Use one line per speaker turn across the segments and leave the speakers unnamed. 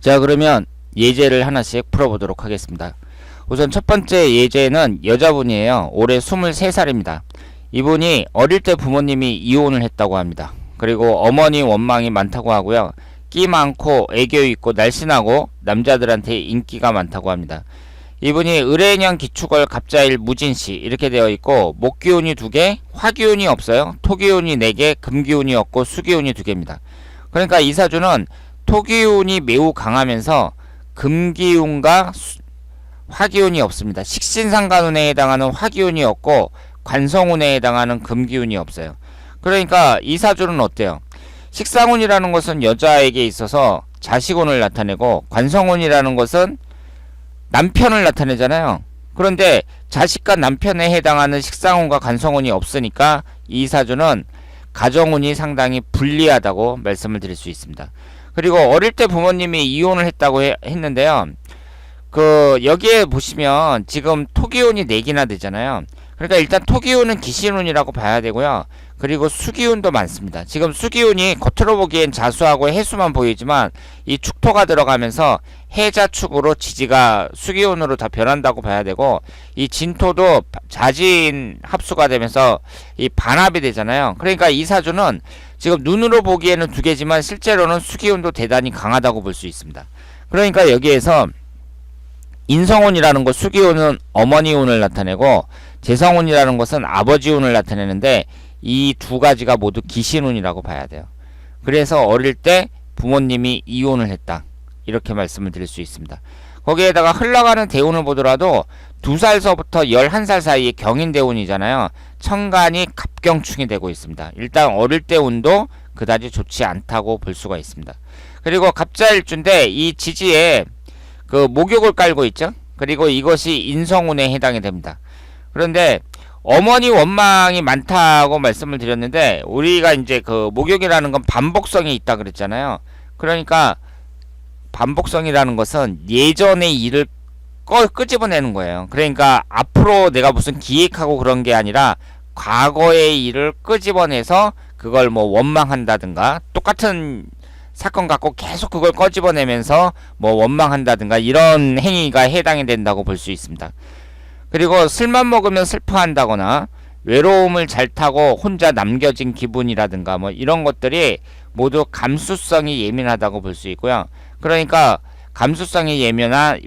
자, 그러면 예제를 하나씩 풀어보도록 하겠습니다. 우선 첫 번째 예제는 여자분이에요. 올해 23살입니다. 이분이 어릴 때 부모님이 이혼을 했다고 합니다. 그리고 어머니 원망이 많다고 하고요. 끼 많고 애교 있고 날씬하고 남자들한테 인기가 많다고 합니다. 이분이 을해년 기축월 갑자일 무진시 이렇게 되어 있고 목기운이 2개, 화기운이 없어요. 토기운이 4개, 금기운이 없고 수기운이 2개입니다. 그러니까 이 사주는 토기운이 매우 강하면서 금기운과 화기운이 없습니다. 식신상간운에 해당하는 화기운이 없고 관성운에 해당하는 금기운이 없어요. 그러니까 이 사주는 어때요? 식상운이라는 것은 여자에게 있어서 자식운을 나타내고 관성운이라는 것은 남편을 나타내잖아요. 그런데 자식과 남편에 해당하는 식상운과 관성운이 없으니까 이 사주는 가정운이 상당히 불리하다고 말씀을 드릴 수 있습니다. 그리고 어릴 때 부모님이 이혼을 했다고 했는데요. 여기에 보시면 지금 토기운이 4개나 되잖아요. 그러니까 일단 토기운은 기신운이라고 봐야 되고요. 그리고 수기운도 많습니다. 지금 수기운이 겉으로 보기엔 자수하고 해수만 보이지만 이 축토가 들어가면서 해자축으로 지지가 수기운으로 다 변한다고 봐야 되고, 이 진토도 자진 합수가 되면서 이 반합이 되잖아요. 그러니까 이 사주는 지금 눈으로 보기에는 2개지만 실제로는 수기운도 대단히 강하다고 볼 수 있습니다. 그러니까 여기에서 인성운이라는 것, 수기운은 어머니 운을 나타내고 재성운이라는 것은 아버지 운을 나타내는데 이 2가지가 모두 기신운이라고 봐야 돼요. 그래서 어릴 때 부모님이 이혼을 했다, 이렇게 말씀을 드릴 수 있습니다. 거기에다가 흘러가는 대운을 보더라도 2살서부터 11살 사이에 경인대운이잖아요. 천간이 갑경충이 되고 있습니다. 일단 어릴 때 운도 그다지 좋지 않다고 볼 수가 있습니다. 그리고 갑자일주인데 이 지지에 목욕을 깔고 있죠. 그리고 이것이 인성운에 해당이 됩니다. 그런데 어머니 원망이 많다고 말씀을 드렸는데, 우리가 이제 목욕이라는 건 반복성이 있다 그랬잖아요. 그러니까 반복성이라는 것은 예전의 일을 끄집어내는 거예요. 그러니까 앞으로 내가 무슨 기획하고 그런 게 아니라 과거의 일을 끄집어내서 그걸 원망한다든가, 똑같은 사건 갖고 계속 그걸 꺼집어내면서 원망한다든가, 이런 행위가 해당이 된다고 볼 수 있습니다. 그리고 술만 먹으면 슬퍼한다거나 외로움을 잘 타고 혼자 남겨진 기분이라든가 이런 것들이 모두 감수성이 예민하다고 볼 수 있고요. 그러니까 감수성이 예민한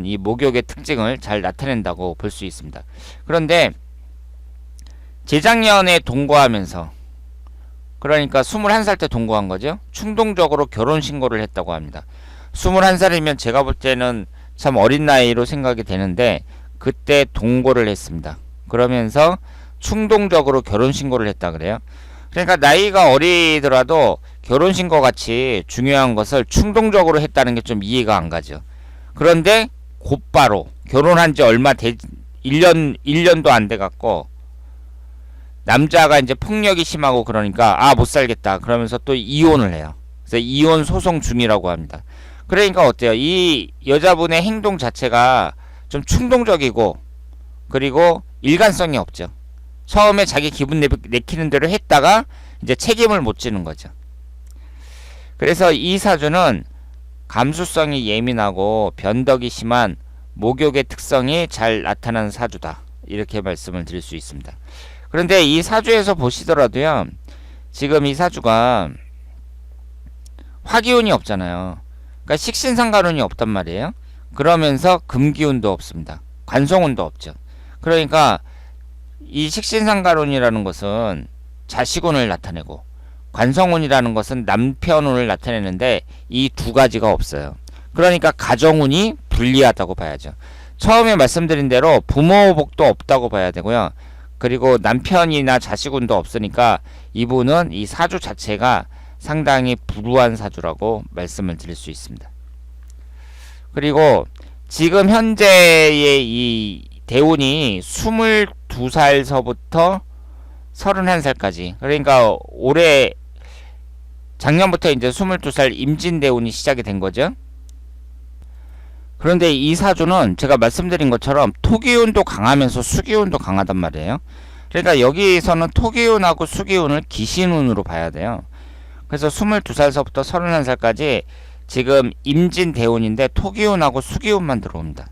이 목욕의 특징을 잘 나타낸다고 볼 수 있습니다. 그런데 재작년에 동거하면서, 그러니까 21살 때 동거한 거죠. 충동적으로 결혼신고를 했다고 합니다. 21살이면 제가 볼 때는 참 어린 나이로 생각이 되는데, 그때 동거를 했습니다. 그러면서 충동적으로 결혼신고를 했다 그래요. 그러니까 나이가 어리더라도 결혼신고 같이 중요한 것을 충동적으로 했다는 게 좀 이해가 안 가죠. 그런데 곧바로 결혼한 지 얼마 1년도 안 돼 갖고 남자가 이제 폭력이 심하고 그러니까 못 살겠다 그러면서 또 이혼을 해요. 그래서 이혼 소송 중이라고 합니다. 그러니까 어때요? 이 여자분의 행동 자체가 좀 충동적이고, 그리고 일관성이 없죠. 처음에 자기 기분 내키는 대로 했다가 이제 책임을 못 지는 거죠. 그래서 이 사주는 감수성이 예민하고 변덕이 심한 목욕의 특성이 잘 나타나는 사주다, 이렇게 말씀을 드릴 수 있습니다. 그런데 이 사주에서 보시더라도요, 지금 이 사주가 화기운이 없잖아요. 그러니까 식신상간운이 없단 말이에요. 그러면서 금기운도 없습니다. 관성운도 없죠. 그러니까 이 식신상간운이라는 것은 자식운을 나타내고, 관성운이라는 것은 남편운을 나타내는데 이 2가지가 없어요. 그러니까 가정운이 불리하다고 봐야죠. 처음에 말씀드린 대로 부모 복도 없다고 봐야 되고요. 그리고 남편이나 자식운도 없으니까 이분은 이 사주 자체가 상당히 불우한 사주라고 말씀을 드릴 수 있습니다. 그리고 지금 현재의 이 대운이 22살서부터 31살까지, 그러니까 작년부터 이제 22살 임진대운이 시작이 된 거죠. 그런데 이 사주는 제가 말씀드린 것처럼 토기운도 강하면서 수기운도 강하단 말이에요. 그러니까 여기서는 토기운하고 수기운을 기신운으로 봐야 돼요. 그래서 22살서부터 31살까지 지금 임진 대운인데 토기운하고 수기운만 들어옵니다.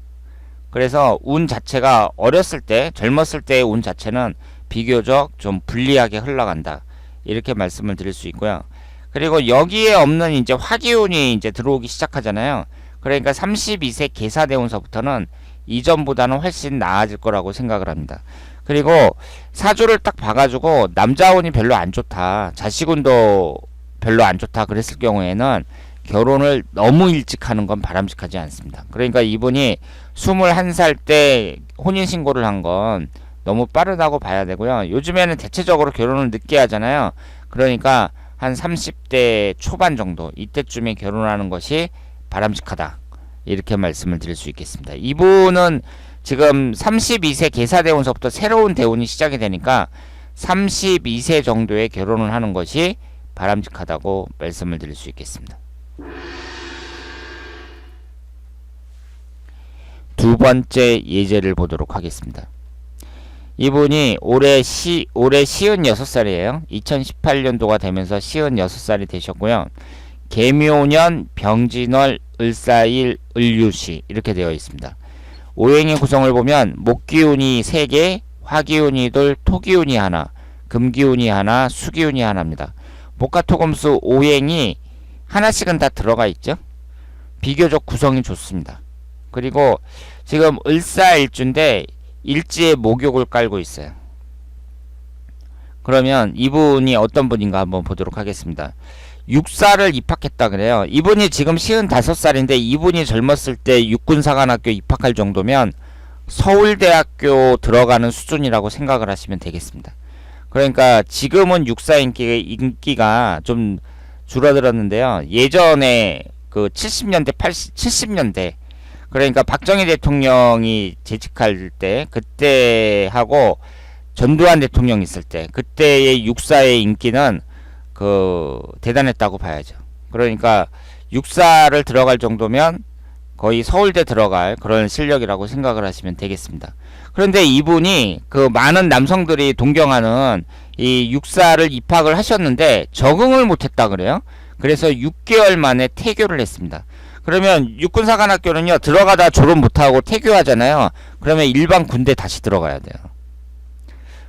그래서 운 자체가 어렸을 때, 젊었을 때의 운 자체는 비교적 좀 불리하게 흘러간다. 이렇게 말씀을 드릴 수 있고요. 그리고 여기에 없는 이제 화기운이 이제 들어오기 시작하잖아요. 그러니까 32세 계사대운서부터는 이전보다는 훨씬 나아질 거라고 생각을 합니다. 그리고 사주를 딱 봐가지고 남자운이 별로 안 좋다, 자식운도 별로 안 좋다 그랬을 경우에는 결혼을 너무 일찍 하는 건 바람직하지 않습니다. 그러니까 이분이 21살 때 혼인신고를 한 건 너무 빠르다고 봐야 되고요. 요즘에는 대체적으로 결혼을 늦게 하잖아요. 그러니까 한 30대 초반 정도, 이때쯤에 결혼하는 것이 바람직하다, 이렇게 말씀을 드릴 수 있겠습니다. 이분은 지금 32세 계사대운서부터 새로운 대운이 시작이 되니까 32세 정도에 결혼을 하는 것이 바람직하다고 말씀을 드릴 수 있겠습니다. 두 번째 예제를 보도록 하겠습니다. 이분이 올해 56살이에요. 2018년도가 되면서 56살이 되셨고요. 개묘년, 병진월, 을사일, 을유시 이렇게 되어 있습니다. 오행의 구성을 보면 목기운이 3개, 화기운이 2, 토기운이 1, 금기운이 1, 수기운이 1입니다. 목화토금수 오행이 하나씩은 다 들어가 있죠. 비교적 구성이 좋습니다. 그리고 지금 을사일주인데 일지에 목욕을 깔고 있어요. 그러면 이분이 어떤 분인가 한번 보도록 하겠습니다. 육사를 입학했다 그래요. 이분이 지금 55살인데 이분이 젊었을 때 육군사관학교 입학할 정도면 서울대학교 들어가는 수준이라고 생각을 하시면 되겠습니다. 그러니까 지금은 육사 인기가 좀 줄어들었는데요. 예전에 그 70년대, 70년대, 그러니까 박정희 대통령이 재직할 때, 그때 하고 전두환 대통령 있을 때, 그때의 육사의 인기는 대단했다고 봐야죠. 그러니까 육사를 들어갈 정도면 거의 서울대 들어갈 그런 실력이라고 생각을 하시면 되겠습니다. 그런데 이분이 많은 남성들이 동경하는 이 육사를 입학을 하셨는데 적응을 못했다 그래요. 그래서 6개월 만에 퇴교를 했습니다. 그러면 육군사관학교는요, 들어가다 졸업 못하고 퇴교하잖아요. 그러면 일반 군대 다시 들어가야 돼요.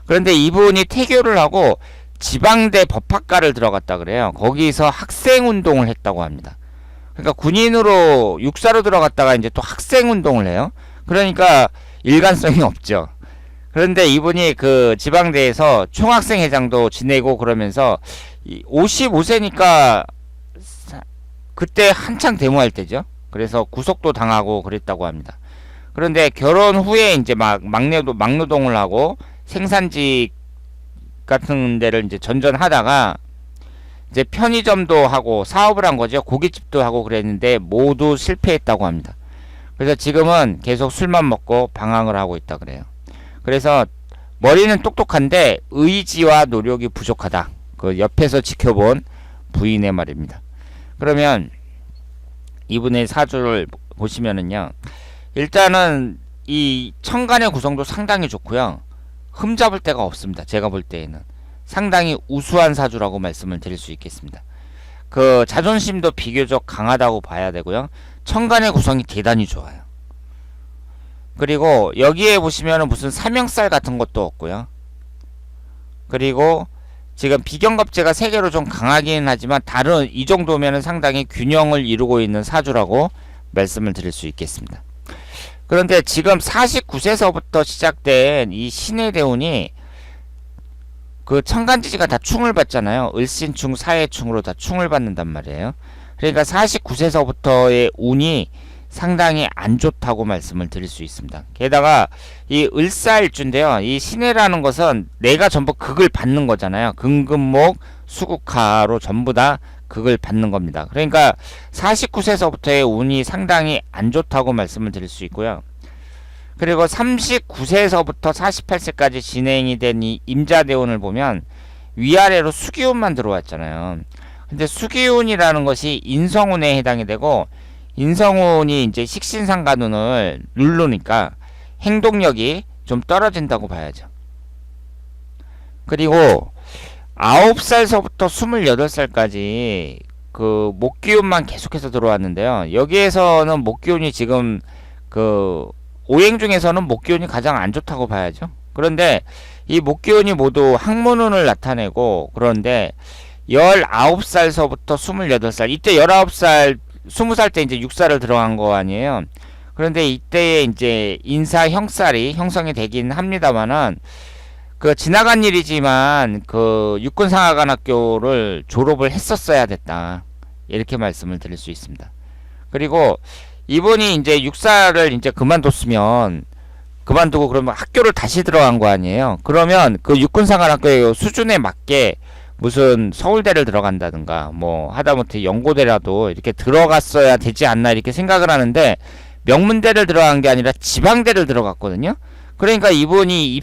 그런데 이분이 퇴교를 하고 지방대 법학과를 들어갔다 그래요. 거기서 학생운동을 했다고 합니다. 그러니까 군인으로 육사로 들어갔다가 이제 또 학생운동을 해요. 그러니까 일관성이 없죠. 그런데 이분이 그 지방대에서 총학생회장도 지내고 그러면서 55세니까 그때 한창 데모할 때죠. 그래서 구속도 당하고 그랬다고 합니다. 그런데 결혼 후에 이제 막노동을 하고 생산직 같은 데를 이제 전전하다가 이제 편의점도 하고 사업을 한 거죠. 고깃집도 하고 그랬는데 모두 실패했다고 합니다. 그래서 지금은 계속 술만 먹고 방황을 하고 있다 그래요. 그래서 머리는 똑똑한데 의지와 노력이 부족하다. 그 옆에서 지켜본 부인의 말입니다. 그러면 이분의 사주를 보시면은요, 일단은 이 천간의 구성도 상당히 좋고요, 흠잡을 데가 없습니다. 제가 볼 때에는 상당히 우수한 사주라고 말씀을 드릴 수 있겠습니다. 그 자존심도 비교적 강하다고 봐야 되고요, 천간의 구성이 대단히 좋아요. 그리고 여기에 보시면은 무슨 사명살 같은 것도 없고요. 그리고 지금 비경갑제가 3개로 좀 강하긴 하지만 다른 이 정도면은 상당히 균형을 이루고 있는 사주라고 말씀을 드릴 수 있겠습니다. 그런데 지금 49세서부터 시작된 이 신의 대운이 그 천간지지가 다 충을 받잖아요. 을신충, 사해충으로 다 충을 받는단 말이에요. 그러니까 49세서부터의 운이 상당히 안 좋다고 말씀을 드릴 수 있습니다. 게다가 이 을사일주인데요, 이 신해라는 것은 내가 전부 극을 받는 거잖아요. 금금목 수국화로 전부 다 극을 받는 겁니다. 그러니까 49세서부터의 운이 상당히 안 좋다고 말씀을 드릴 수 있고요. 그리고 39세에서부터 48세까지 진행이 된 이 임자대운을 보면 위아래로 수기운만 들어왔잖아요. 근데 수기운이라는 것이 인성운에 해당이 되고, 인성운이 이제 식신상간운을 누르니까 행동력이 좀 떨어진다고 봐야죠. 그리고 9살서부터 28살까지 그 목기운만 계속해서 들어왔는데요. 여기에서는 목기운이 지금 그 오행 중에서는 목기운이 가장 안 좋다고 봐야죠. 그런데 이 목기운이 모두 학문운을 나타내고, 그런데 19살서부터 28살, 이때 19살, 20살 때 이제 6살을 들어간 거 아니에요. 그런데 이때에 이제 인사 형살이 형성이 되긴 합니다만은, 그 지나간 일이지만 그 육군상하관학교를 졸업을 했었어야 됐다, 이렇게 말씀을 드릴 수 있습니다. 그리고 이분이 이제 육사를 이제 그만두고 그러면 학교를 다시 들어간 거 아니에요. 그러면 그 육군상관학교의 수준에 맞게 무슨 서울대를 들어간다든가 뭐 하다못해 연고대라도 이렇게 들어갔어야 되지 않나, 이렇게 생각을 하는데, 명문대를 들어간 게 아니라 지방대를 들어갔거든요. 그러니까 이분이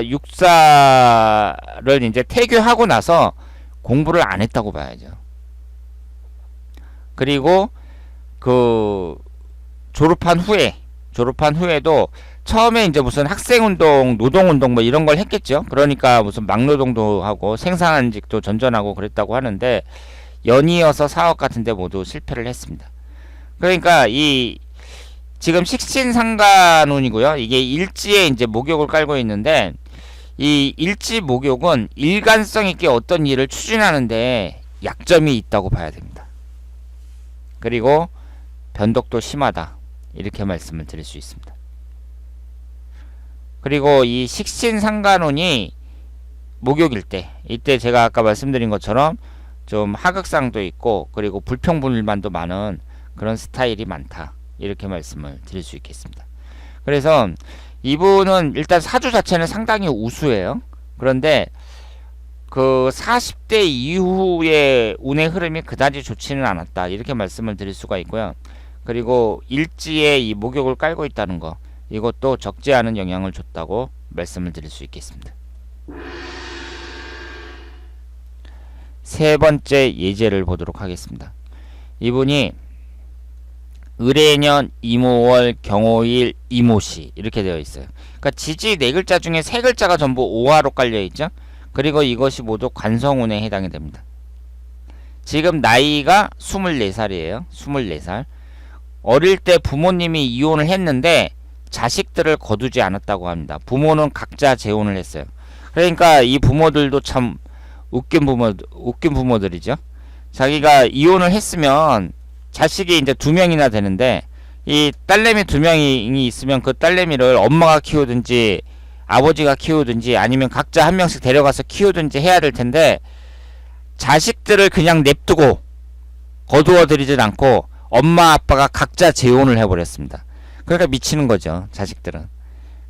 육사를 이제 퇴교하고 나서 공부를 안 했다고 봐야죠. 그리고 그 졸업한 후에도 처음에 이제 무슨 학생운동, 노동운동 뭐 이런 걸 했겠죠. 그러니까 무슨 막노동도 하고 생산직도 전전하고 그랬다고 하는데, 연이어서 사업 같은데 모두 실패를 했습니다. 그러니까 이 지금 식신상간운이고요. 이게 일지에 이제 목욕을 깔고 있는데, 이 일지 목욕은 일관성 있게 어떤 일을 추진하는데 약점이 있다고 봐야 됩니다. 그리고 변덕도 심하다, 이렇게 말씀을 드릴 수 있습니다. 그리고 이 식신상간운이 목욕일 때, 이때 제가 아까 말씀드린 것처럼 좀 하극상도 있고, 그리고 불평불만도 많은 그런 스타일이 많다, 이렇게 말씀을 드릴 수 있겠습니다. 그래서 이분은 일단 사주 자체는 상당히 우수해요. 그런데 그 40대 이후의 운의 흐름이 그다지 좋지는 않았다, 이렇게 말씀을 드릴 수가 있고요. 그리고 일지에 이 목욕을 깔고 있다는 거, 이것도 적지 않은 영향을 줬다고 말씀을 드릴 수 있겠습니다. 세 번째 예제를 보도록 하겠습니다. 이분이 을해년 이모월 경호일 이모시, 이렇게 되어 있어요. 그러니까 지지 네 글자 중에 세 글자가 전부 오화로 깔려 있죠. 그리고 이것이 모두 관성운에 해당이 됩니다. 지금 나이가 24살이에요. 24살. 어릴 때 부모님이 이혼을 했는데 자식들을 거두지 않았다고 합니다. 부모는 각자 재혼을 했어요. 그러니까 이 부모들도 참 웃긴 부모들이죠. 자기가 이혼을 했으면 자식이 이제 2명이나 되는데, 이 딸내미 2명이 있으면 그 딸내미를 엄마가 키우든지 아버지가 키우든지 아니면 각자 한 명씩 데려가서 키우든지 해야 될 텐데, 자식들을 그냥 냅두고 거두어 들이진 않고 엄마 아빠가 각자 재혼을 해버렸습니다. 그러니까 미치는 거죠, 자식들은.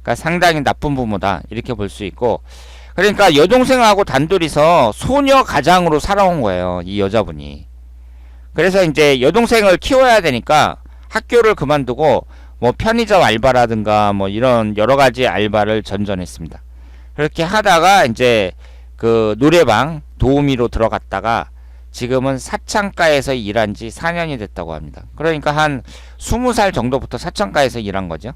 그러니까 상당히 나쁜 부모다, 이렇게 볼 수 있고, 그러니까 여동생하고 단둘이서 소녀 가장으로 살아온 거예요, 이 여자분이. 그래서 이제 여동생을 키워야 되니까 학교를 그만두고 뭐 편의점 알바라든가 뭐 이런 여러 가지 알바를 전전했습니다. 그렇게 하다가 이제 그 노래방 도우미로 들어갔다가 지금은 사창가에서 일한 지 4년이 됐다고 합니다. 그러니까 한 20살 정도부터 사창가에서 일한 거죠.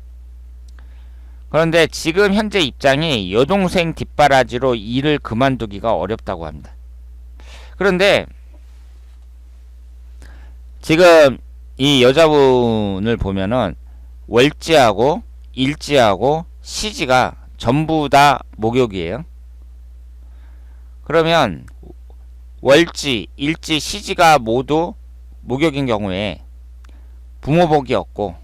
그런데 지금 현재 입장이 여동생 뒷바라지로 일을 그만두기가 어렵다고 합니다. 그런데 지금 이 여자분을 보면은 월지하고 일지하고 시지가 전부 다 목욕이에요. 그러면 월지, 일지, 시지가 모두 목욕인 경우에 부모복이 없고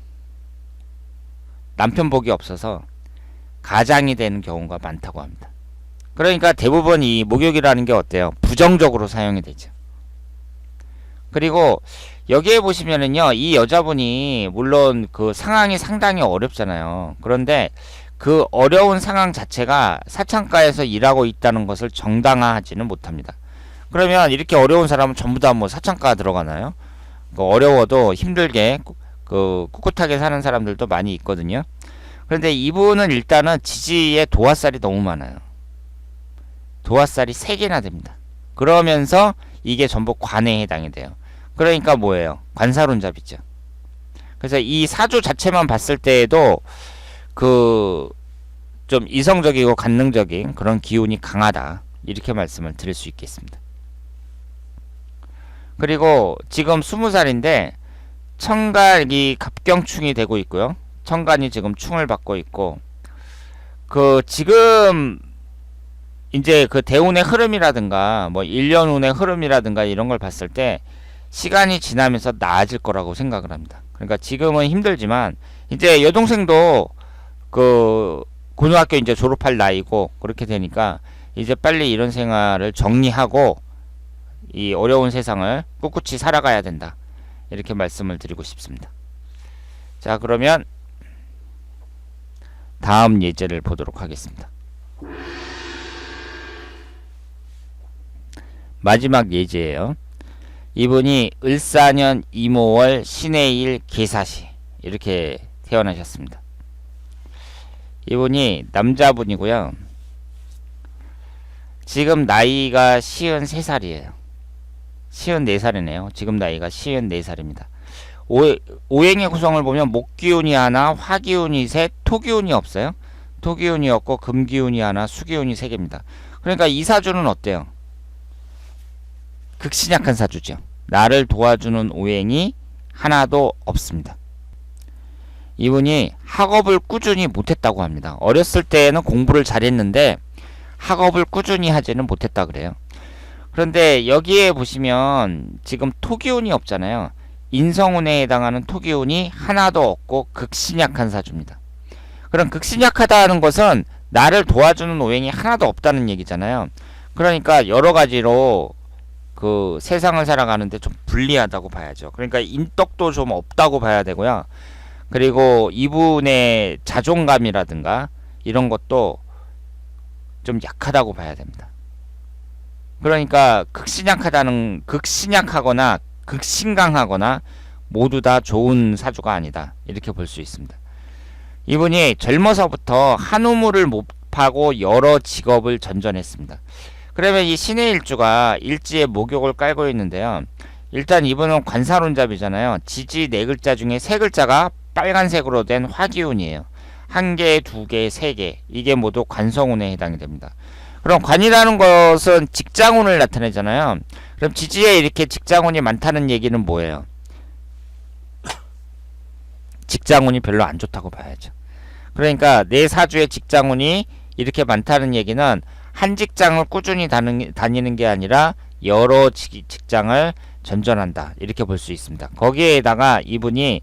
남편복이 없어서 가장이 되는 경우가 많다고 합니다. 그러니까 대부분 이 목욕이라는 게 어때요? 부정적으로 사용이 되죠. 그리고 여기에 보시면은요, 이 여자분이 물론 그 상황이 상당히 어렵잖아요. 그런데 그 어려운 상황 자체가 사창가에서 일하고 있다는 것을 정당화하지는 못합니다. 그러면 이렇게 어려운 사람은 전부 다 뭐 사창가 들어가나요? 그 어려워도 힘들게 그 꿋꿋하게 사는 사람들도 많이 있거든요. 그런데 이분은 일단은 지지에 도화살이 너무 많아요. 도화살이 3개나 됩니다. 그러면서 이게 전부 관에 해당이 돼요. 그러니까 뭐예요? 관사론잡이죠. 그래서 이 사주 자체만 봤을 때에도 그 좀 이성적이고 관능적인 그런 기운이 강하다, 이렇게 말씀을 드릴 수 있겠습니다. 그리고 지금 20살인데 천간이 갑경충이 되고 있고요. 천간이 지금 충을 받고 있고, 그 지금 이제 그 대운의 흐름이라든가 뭐 1년 운의 흐름이라든가 이런 걸 봤을 때 시간이 지나면서 나아질 거라고 생각을 합니다. 그러니까 지금은 힘들지만 이제 여동생도 그 고등학교 이제 졸업할 나이고 그렇게 되니까 이제 빨리 이런 생활을 정리하고 이 어려운 세상을 꿋꿋이 살아가야 된다. 이렇게 말씀을 드리고 싶습니다. 자, 그러면 다음 예제를 보도록 하겠습니다. 마지막 예제예요. 이분이 을사년 이모월 신해일 계사시 이렇게 태어나셨습니다. 이분이 남자분이고요. 지금 나이가 53살이에요. 54살이네요. 지금 나이가 54살입니다. 오행의 구성을 보면 목기운이 하나, 화기운이 셋, 토기운이 없어요. 토기운이 없고 금기운이 하나, 수기운이 3개입니다. 그러니까 이 사주는 어때요? 극신약한 사주죠. 나를 도와주는 오행이 하나도 없습니다. 이분이 학업을 꾸준히 못했다고 합니다. 어렸을 때는 공부를 잘했는데 학업을 꾸준히 하지는 못했다 그래요. 그런데 여기에 보시면 지금 토기운이 없잖아요. 인성운에 해당하는 토기운이 하나도 없고 극신약한 사주입니다. 그럼 극신약하다는 것은 나를 도와주는 오행이 하나도 없다는 얘기잖아요. 그러니까 여러 가지로 그 세상을 살아가는데 좀 불리하다고 봐야죠. 그러니까 인덕도 좀 없다고 봐야 되고요. 그리고 이분의 자존감이라든가 이런 것도 좀 약하다고 봐야 됩니다. 그러니까 극신약하거나 극신강하거나 모두 다 좋은 사주가 아니다. 이렇게 볼 수 있습니다. 이분이 젊어서부터 한 우물을 못 파고 여러 직업을 전전했습니다. 그러면 이 신의 일주가 일지에 목욕을 깔고 있는데요. 일단 이분은 관사론잡이잖아요. 지지 4글자 중에 3글자가 빨간색으로 된 화기운이에요. 1개, 2개, 3개. 이게 모두 관성운에 해당이 됩니다. 그럼 관이라는 것은 직장운을 나타내잖아요. 그럼 지지에 이렇게 직장운이 많다는 얘기는 뭐예요? 직장운이 별로 안 좋다고 봐야죠. 그러니까 내 사주의 직장운이 이렇게 많다는 얘기는 한 직장을 꾸준히 다니는 게 아니라 여러 직장을 전전한다. 이렇게 볼 수 있습니다. 거기에다가 이분이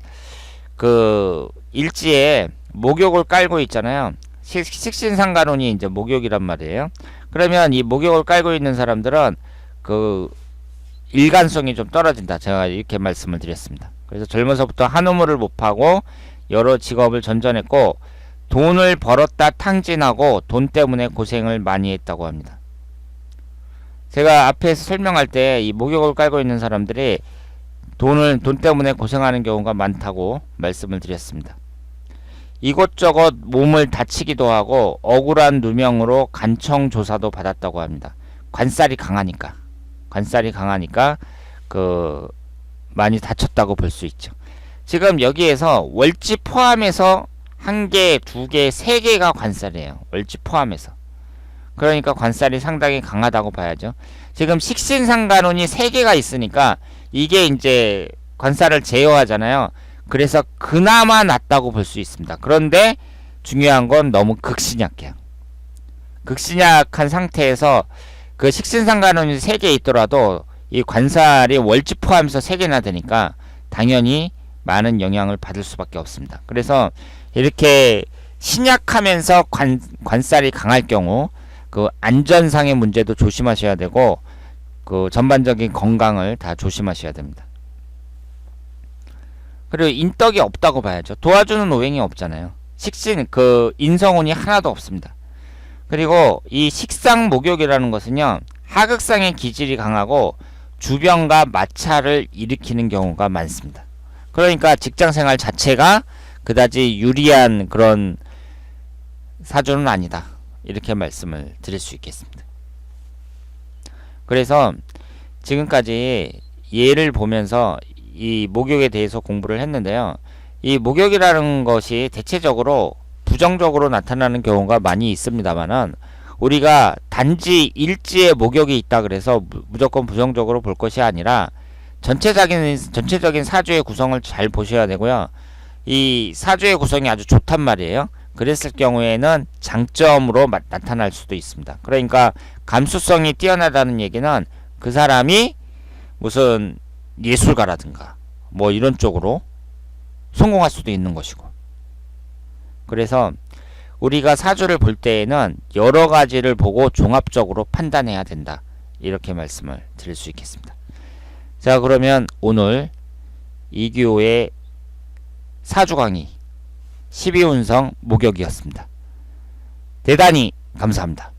그 일지에 목욕을 깔고 있잖아요. 식신상간운이 이제 목욕이란 말이에요. 그러면 이 목욕을 깔고 있는 사람들은 그 일관성이 좀 떨어진다. 제가 이렇게 말씀을 드렸습니다. 그래서 젊어서부터 한 우물을 못 파고 여러 직업을 전전했고 돈을 벌었다 탕진하고 돈 때문에 고생을 많이 했다고 합니다. 제가 앞에서 설명할 때 이 목욕을 깔고 있는 사람들이 돈 때문에 고생하는 경우가 많다고 말씀을 드렸습니다. 이곳저곳 몸을 다치기도 하고 억울한 누명으로 간청 조사도 받았다고 합니다. 관살이 강하니까 그 많이 다쳤다고 볼 수 있죠. 지금 여기에서 월지 포함해서 1개, 2개, 3개가 관살이에요. 월지 포함해서. 그러니까 관살이 상당히 강하다고 봐야죠. 지금 식신상간운이 3개가 있으니까 이게 이제 관살을 제어하잖아요. 그래서 그나마 낫다고 볼 수 있습니다. 그런데 중요한 건 너무 극신약해요. 극신약한 상태에서 그 식신상간운이 3개 있더라도 이 관살이 월지 포함해서 3개나 되니까 당연히 많은 영향을 받을 수밖에 없습니다. 그래서 이렇게 신약하면서 관살이 강할 경우 그 안전상의 문제도 조심하셔야 되고 그 전반적인 건강을 다 조심하셔야 됩니다. 그리고 인덕이 없다고 봐야죠. 도와주는 오행이 없잖아요. 식신 그 인성운이 하나도 없습니다. 그리고 이 식상 목욕이라는 것은요, 하극상의 기질이 강하고 주변과 마찰을 일으키는 경우가 많습니다. 그러니까 직장생활 자체가 그다지 유리한 그런 사주는 아니다. 이렇게 말씀을 드릴 수 있겠습니다. 그래서 지금까지 예를 보면서 이 목욕에 대해서 공부를 했는데요. 이 목욕이라는 것이 대체적으로 부정적으로 나타나는 경우가 많이 있습니다만은 우리가 단지 일지의 목욕이 있다 그래서 무조건 부정적으로 볼 것이 아니라 전체적인 사주의 구성을 잘 보셔야 되고요. 이 사주의 구성이 아주 좋단 말이에요. 그랬을 경우에는 장점으로 나타날 수도 있습니다. 그러니까 감수성이 뛰어나다는 얘기는 그 사람이 무슨 예술가라든가 뭐 이런 쪽으로 성공할 수도 있는 것이고. 그래서 우리가 사주를 볼 때에는 여러 가지를 보고 종합적으로 판단해야 된다. 이렇게 말씀을 드릴 수 있겠습니다. 자, 그러면 오늘 이규호의 사주 강의 12운성 목욕이었습니다. 대단히 감사합니다.